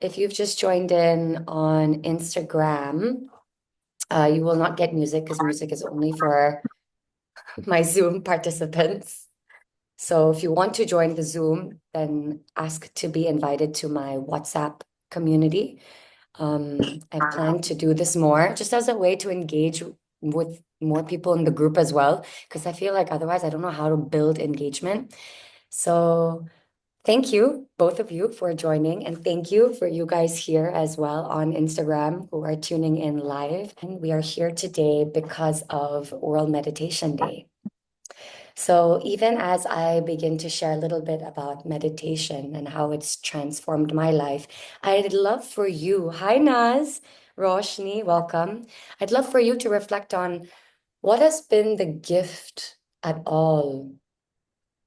If you've just joined in on Instagram, you will not get music because music is only for my Zoom participants. So if you want to join the Zoom, then ask to be invited to my WhatsApp community. I've planned to do this more just as a way to engage with more people in the group as well, because I feel like otherwise I don't know how to build engagement. So thank you, both of you, for joining. And thank you for you guys here as well on Instagram who are tuning in live. And we are here today because of World Meditation Day. So, even as I begin to share a little bit about meditation and how it's transformed my life, I'd love for you, hi Naz, Roshni, welcome. I'd love for you to reflect on what has been the gift at all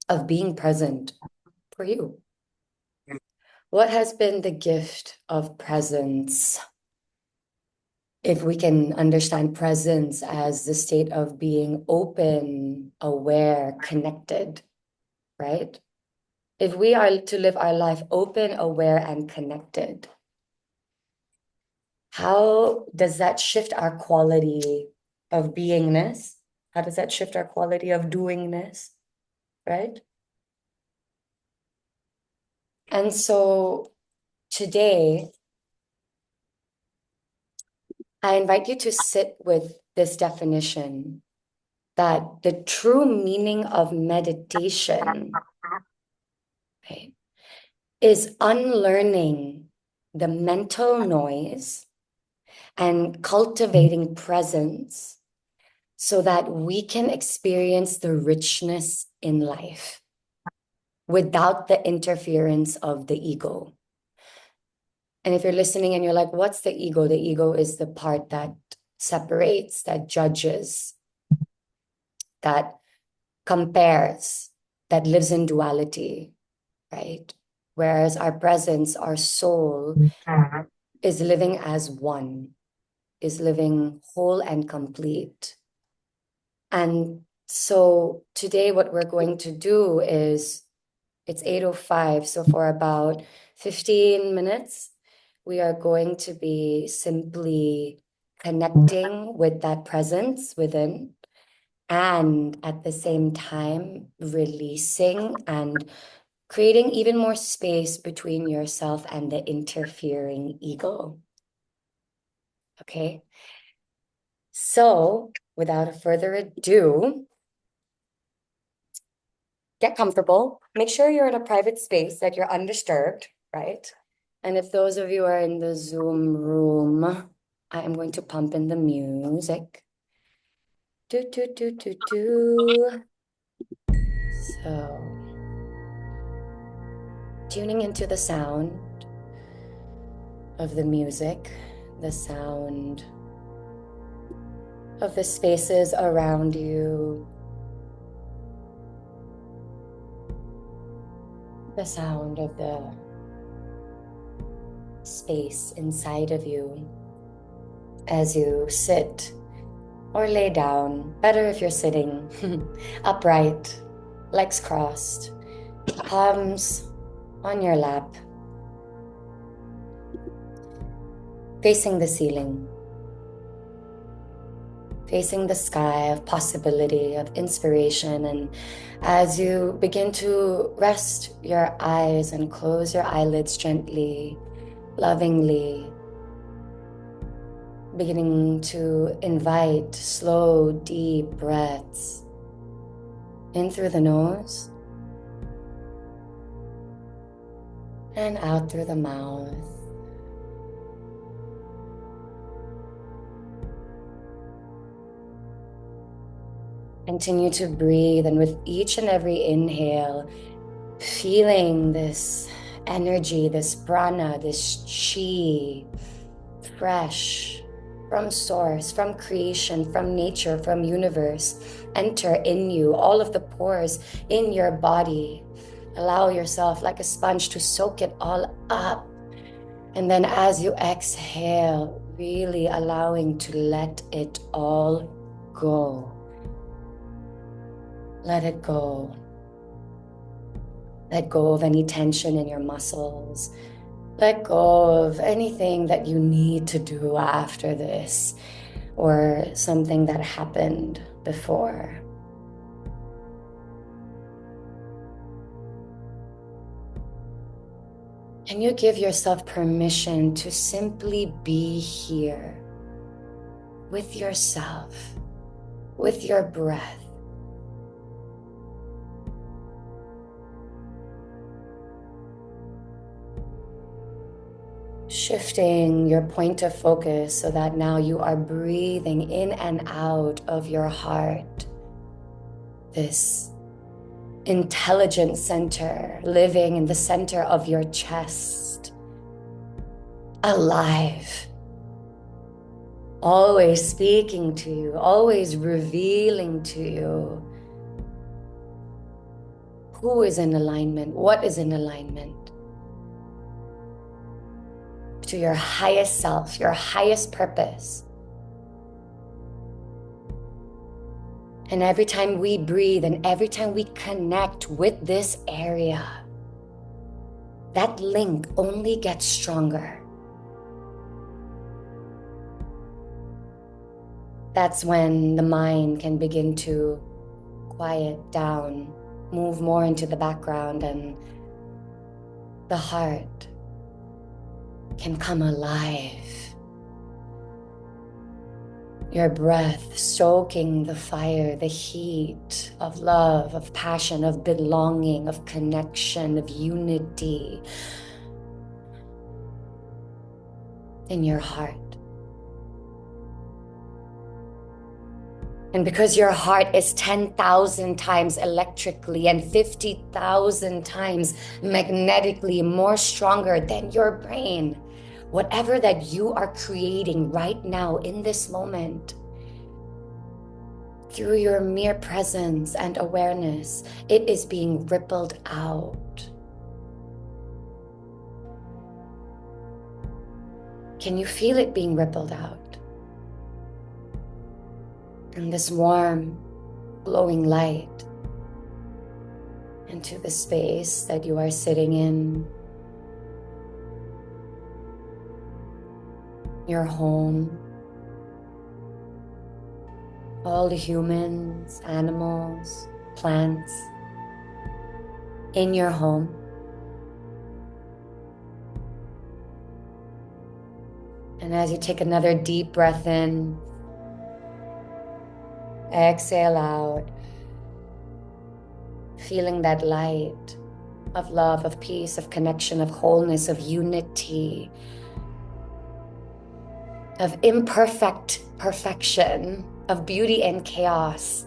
of being present for you. What has been the gift of presence? If we can understand presence as the state of being open, aware, connected, right? If we are to live our life open, aware, and connected, how does that shift our quality of beingness? How does that shift our quality of doingness, right? And so today, I invite you to sit with this definition that the true meaning of meditation, right, is unlearning the mental noise and cultivating presence so that we can experience the richness in life without the interference of the ego. And if you're listening and you're like, what's the ego? The ego is the part that separates, that judges, that compares, that lives in duality, right? Whereas our presence, our soul, is living as one, is living whole and complete. And so today, what we're going to do is it's 8:05. So for about 15 minutes, we are going to be simply connecting with that presence within, and at the same time, releasing and creating even more space between yourself and the interfering ego. Okay. So without further ado, get comfortable. Make sure you're in a private space, that you're undisturbed, right? And if those of you are in the Zoom room, I am going to pump in the music. Do, do, do, do, do. So, tuning into the sound of the music, the sound of the spaces around you, the sound of the space inside of you as you sit or lay down. Better if you're sitting upright, legs crossed, palms on your lap, facing the ceiling, facing the sky of possibility, of inspiration. And as you begin to rest your eyes and close your eyelids gently, lovingly, beginning to invite slow, deep breaths in through the nose and out through the mouth. Continue to breathe, and with each and every inhale, feeling this energy, this prana, this chi, fresh from source, from creation, from nature, from universe, enter in you, all of the pores in your body. Allow yourself like a sponge to soak it all up. And then as you exhale, really allowing to let it all go. Let it go. Let go of any tension in your muscles. Let go of anything that you need to do after this or something that happened before. Can you give yourself permission to simply be here with yourself, with your breath? Shifting your point of focus so that now you are breathing in and out of your heart. This intelligent center living in the center of your chest. Alive. Always speaking to you, always revealing to you who is in alignment, what is in alignment to your highest self, your highest purpose. And every time we breathe and every time we connect with this area, that link only gets stronger. That's when the mind can begin to quiet down, move more into the background, and the heart can come alive. Your breath stoking the fire, the heat of love, of passion, of belonging, of connection, of unity in your heart. And because your heart is 10,000 times electrically and 50,000 times magnetically more stronger than your brain, whatever that you are creating right now in this moment, through your mere presence and awareness, it is being rippled out. Can you feel it being rippled out? And this warm, glowing light into the space that you are sitting in, your home, all the humans, animals, plants in your home. And as you take another deep breath in, exhale out, feeling that light of love, of peace, of connection, of wholeness, of unity, of imperfect perfection, of beauty and chaos.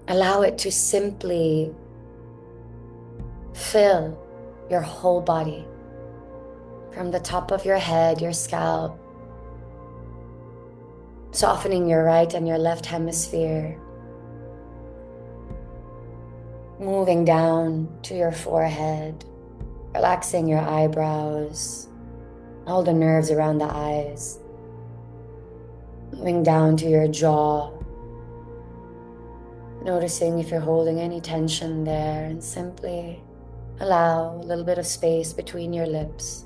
Allow it to simply fill your whole body, from the top of your head, your scalp, softening your right and your left hemisphere, moving down to your forehead, relaxing your eyebrows, all the nerves around the eyes, moving down to your jaw, noticing if you're holding any tension there, and simply allow a little bit of space between your lips,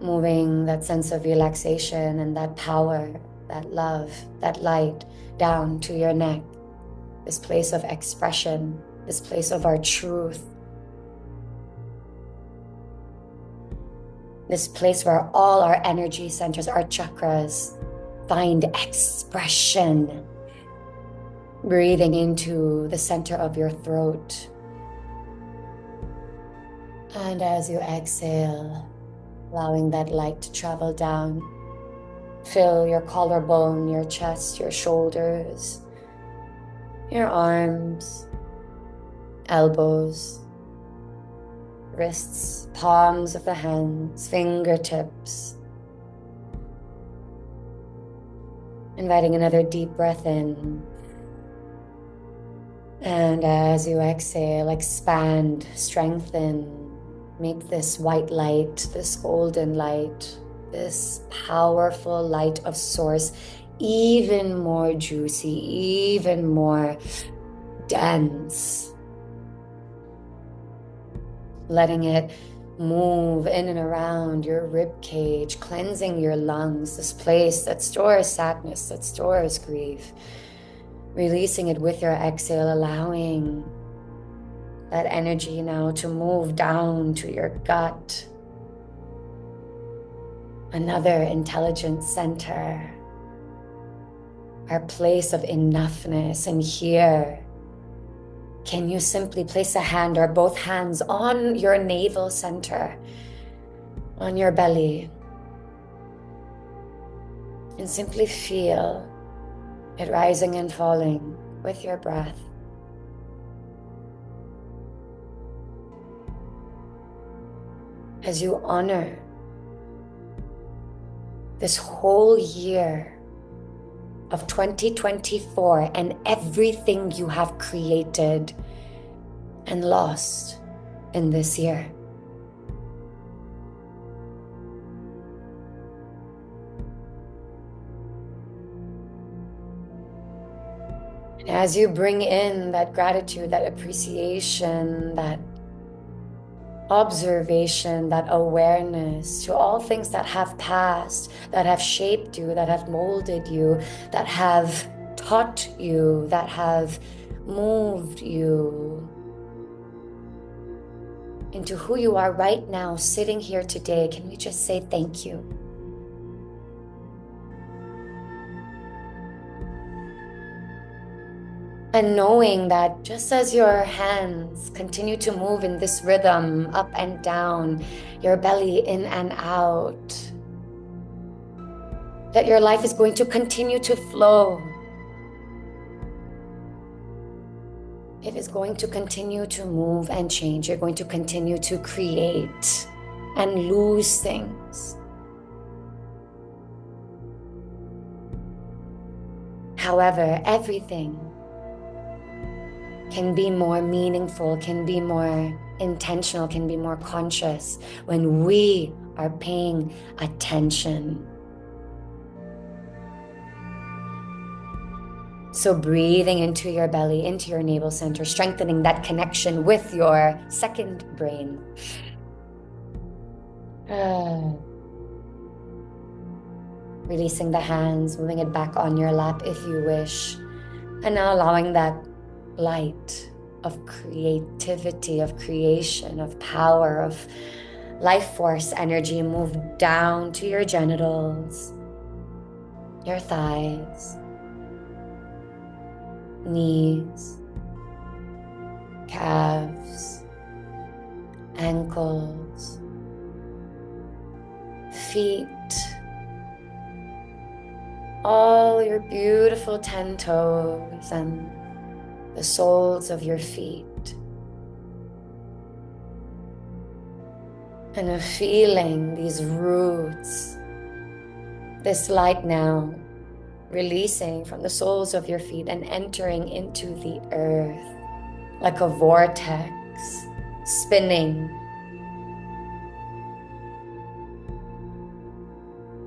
moving that sense of relaxation and that power, that love, that light down to your neck, this place of expression, this place of our truth, this place where all our energy centers, our chakras, find expression. Breathing into the center of your throat. And as you exhale, allowing that light to travel down, fill your collarbone, your chest, your shoulders, your arms, elbows, wrists, palms of the hands, fingertips. Inviting another deep breath in. And as you exhale, expand, strengthen, make this white light, this golden light, this powerful light of source even more juicy, even more dense. letting it move in and around your rib cage, cleansing your lungs, this place that stores sadness, that stores grief, releasing it with your exhale, allowing that energy now to move down to your gut, another intelligence center, our place of enoughness. And here, can you simply place a hand or both hands on your navel center, on your belly, and simply feel it rising and falling with your breath. As you honor this whole year of 2024 and everything you have created and lost in this year. And as you bring in that gratitude, that appreciation, that observation, that awareness to all things that have passed, that have shaped you, that have molded you, that have taught you, that have moved you into who you are right now, sitting here today, can we just say thank you? And knowing that just as your hands continue to move in this rhythm, up and down, your belly in and out, that your life is going to continue to flow. It is going to continue to move and change. You're going to continue to create and lose things. However, everything can be more meaningful, can be more intentional, can be more conscious when we are paying attention. So breathing into your belly, into your navel center, strengthening that connection with your second brain. Releasing the hands, moving it back on your lap if you wish. And now allowing that light of creativity, of creation, of power, of life force energy move down to your genitals, your thighs, knees, calves, ankles, feet, all your beautiful 10 toes and the soles of your feet. And of feeling these roots, this light now releasing from the soles of your feet and entering into the earth like a vortex, spinning,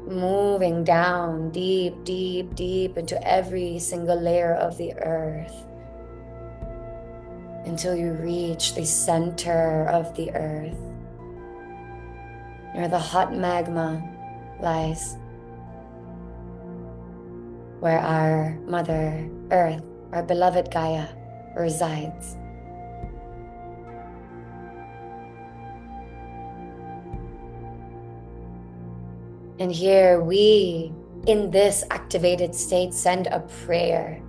moving down deep, deep, deep into every single layer of the earth until you reach the center of the earth, where the hot magma lies, where our Mother Earth, our beloved Gaia, resides. And here we, in this activated state, send a prayer.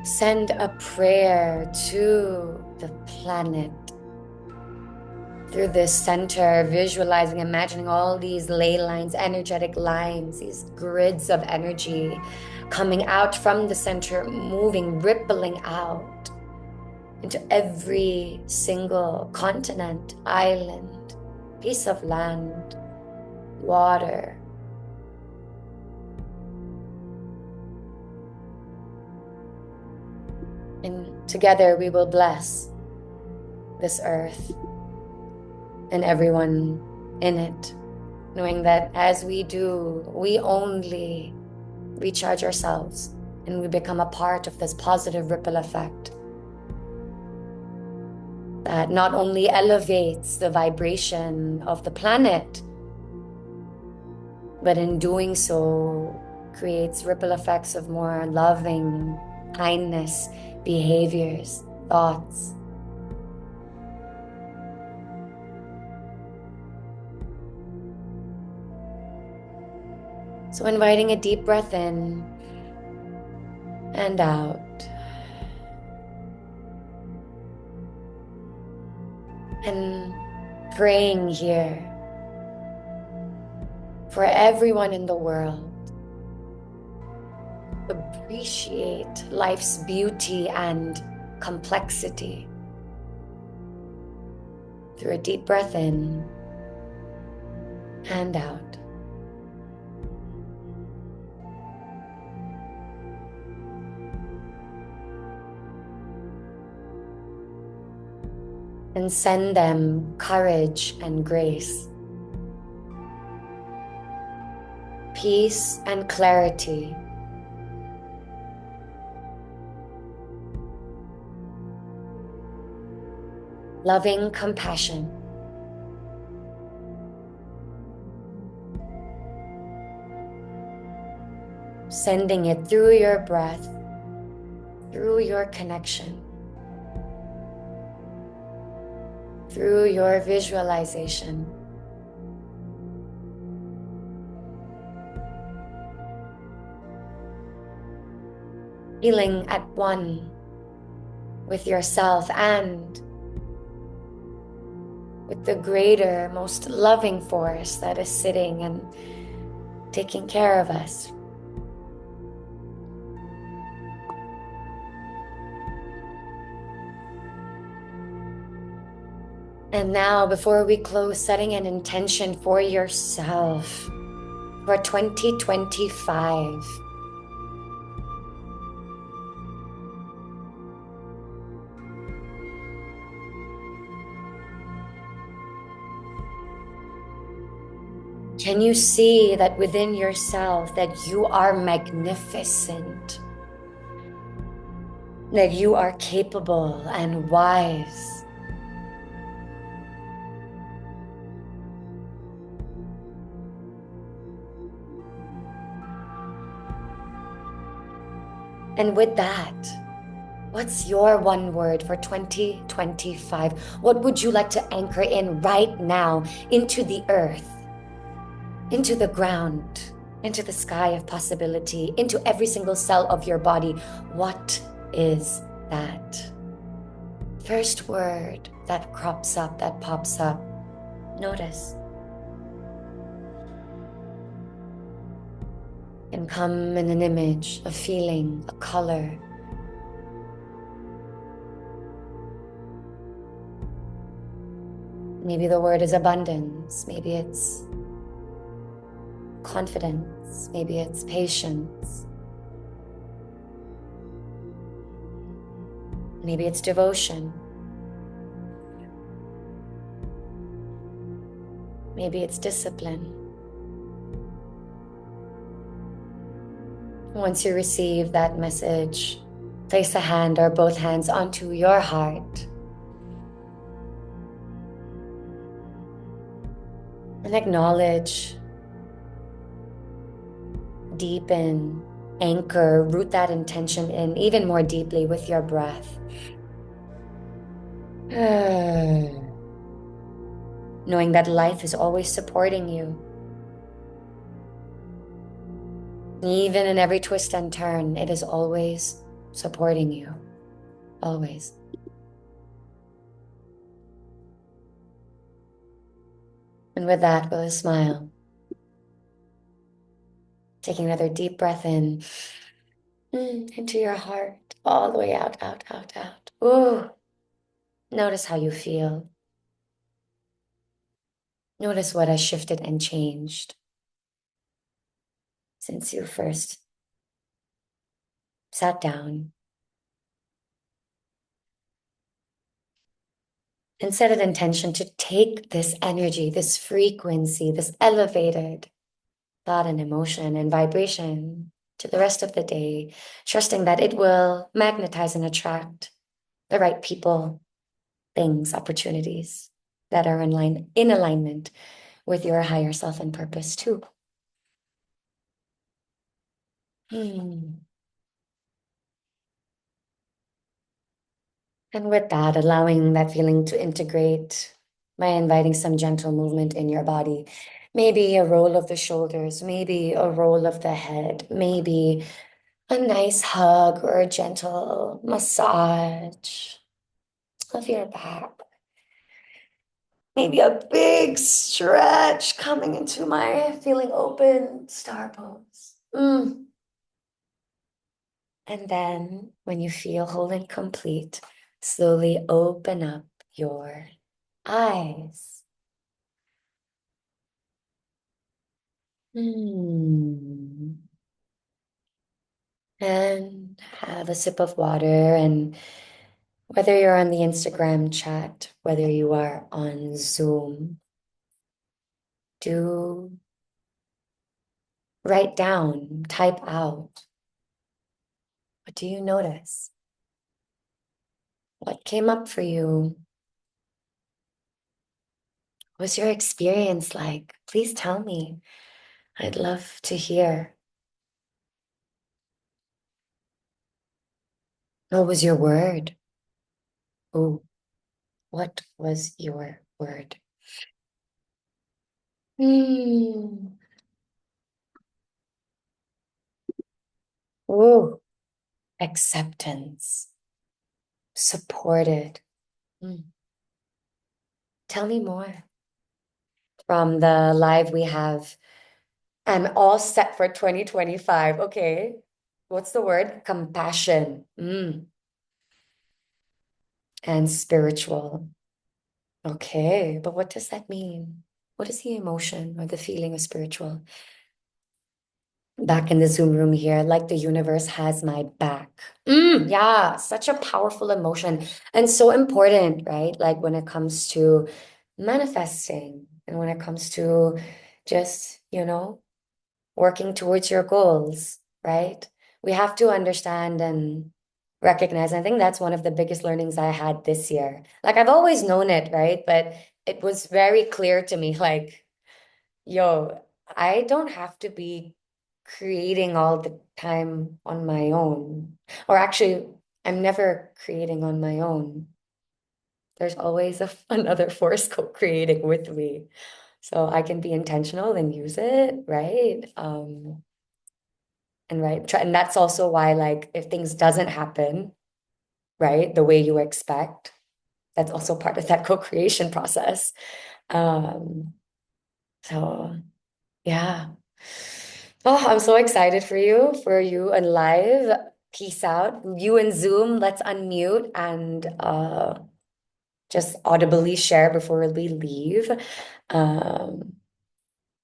Send a prayer to the planet. Through this center, visualizing, imagining all these ley lines, energetic lines, these grids of energy coming out from the center, moving, rippling out into every single continent, island, piece of land, water. And together we will bless this earth and everyone in it, knowing that as we do, we only recharge ourselves and we become a part of this positive ripple effect. that not only elevates the vibration of the planet, but in doing so creates ripple effects of more loving kindness, behaviors, thoughts. So inviting a deep breath in and out. And praying here for everyone in the world. Appreciate life's beauty and complexity through a deep breath in and out. And send them courage and grace, peace and clarity, loving compassion, sending it through your breath, through your connection, through your visualization. Feeling at one with yourself and with the greater, most loving force that is sitting and taking care of us. And now, before we close, setting an intention for yourself for 2025. Can you see that within yourself that you are magnificent, that you are capable and wise? And with that, what's your one word for 2025? What would you like to anchor in right now into the earth, into the ground, into the sky of possibility, into every single cell of your body? What is that first word that crops up, that pops up? Notice. And come in an image, a feeling, a color. Maybe the word is abundance. Maybe it's confidence. Maybe it's patience. Maybe it's devotion. Maybe it's discipline. Once you receive that message, place a hand or both hands onto your heart and acknowledge, deepen, anchor, root that intention in even more deeply with your breath. Knowing that life is always supporting you. Even in every twist and turn, it is always supporting you. Always. And with that, with a smile, taking another deep breath in, into your heart, all the way out, out, out, out. Ooh. Notice how you feel. Notice what has shifted and changed since you first sat down and set an intention to take this energy, this frequency, this elevated thought and emotion and vibration to the rest of the day, trusting that it will magnetize and attract the right people, things, opportunities that are in alignment with your higher self and purpose too. Hmm. And with that, allowing that feeling to integrate by inviting some gentle movement in your body. Maybe a roll of the shoulders, maybe a roll of the head, maybe a nice hug or a gentle massage of your back. Maybe a big stretch coming into my feeling open star pose. And then when you feel whole and complete, slowly open up your eyes. Mm. And have a sip of water. And whether you're on the Instagram chat, whether you are on Zoom, do write down, type out. What do you notice? What came up for you? What was your experience like? Please tell me. I'd love to hear. What was your word? Oh, what was your word? Hmm. Oh, acceptance, supported. Hmm. Tell me more. From the live we have, I'm all set for 2025. Okay. What's the word? Compassion. And spiritual. Okay. But what does that mean? What is the emotion or the feeling of spiritual? Back in the Zoom room here, like the universe has my back. Yeah, such a powerful emotion and so important, right? Like when it comes to manifesting and when it comes to just, working towards your goals, right? We have to understand and recognize. I think that's one of the biggest learnings I had this year. Like I've always known it, right? But it was very clear to me, like, yo, I don't have to be creating all the time on my own. Or actually, I'm never creating on my own. There's always another force co-creating with me. So I can be intentional and use it, right? And right, and that's also why, like, if things doesn't happen, right, the way you expect, that's also part of that co-creation process. Um, so yeah. Oh, I'm so excited for you and live. Peace out. You and Zoom, let's unmute and just audibly share before we leave. Um,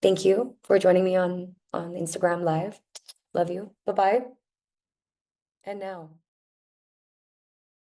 thank you for joining me on Instagram Live. Love you. Bye-bye. And now.